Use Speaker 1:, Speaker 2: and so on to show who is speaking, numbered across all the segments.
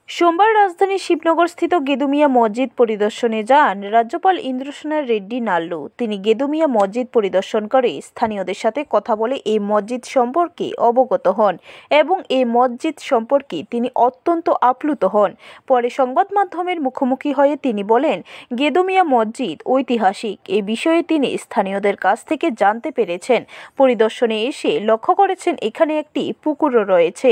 Speaker 1: সোমবার রাজধানীর শিবনগরস্থিত গেদুমিয়া মসজিদ পরিদর্শনে যান রাজ্যপাল ইন্দ্রসেনা রেড্ডি নাল্লু। তিনি গেদুমিয়া মসজিদ পরিদর্শন করে স্থানীয়দের সাথে কথা বলে এই মসজিদ সম্পর্কে অবগত হন এবং এই মসজিদ সম্পর্কে তিনি অত্যন্ত আপ্লুত হন। পরে সংবাদ মাধ্যমের মুখোমুখি হয়ে তিনি বলেন, গেদুমিয়া মসজিদ ঐতিহাসিক। এই বিষয়ে তিনি স্থানীয়দের কাছ থেকে জানতে পেরেছেন। পরিদর্শনে এসে লক্ষ্য করেছেন এখানে একটি পুকুরও রয়েছে।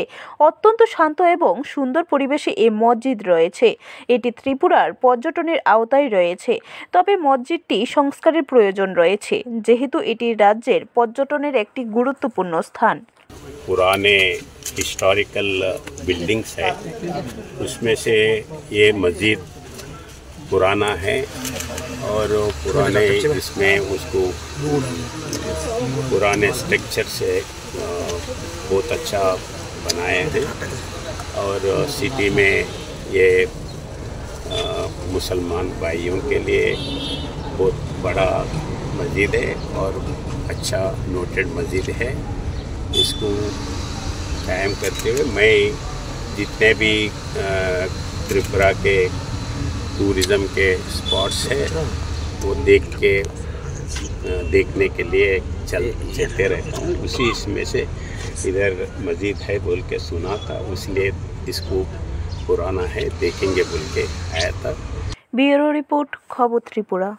Speaker 1: অত্যন্ত শান্ত এবং সুন্দর পরিবেশে এই মসজিদ রয়েছে। এটি ত্রিপুরার পর্যটনের আওতায় রয়েছে। তবে মসজিদটি সংস্কারের প্রয়োজন রয়েছে, যেহেতু এটি রাজ্যের পর্যটনের একটি গুরুত্বপূর্ণ স্থান।
Speaker 2: पुराने हिस्टोरिकल बिल्डिंग्स है, उसमें से ये मस्जिद पुराना है और पुराने इसमें उसको पुराने स्ट्रक्चर से बहुत अच्छा बनाए हैं और सिटी में ये मुसलमान भाइयों के लिए बहुत बड़ा मस्जिद है और अच्छा नोटेड मस्जिद है। इसको कायम करते हुए मैं जितने भी त्रिपुरा के टूरिज़म के स्पॉट्स हैं वो देखने के लिए चलते रहता हूँ। उसी इसमें से इधर मस्जिद है बोल के सुना था, इसलिए इसको पुराना है देखेंगे बोल के आया था।
Speaker 1: ब्यूरो रिपोर्ट, खबर त्रिपुरा।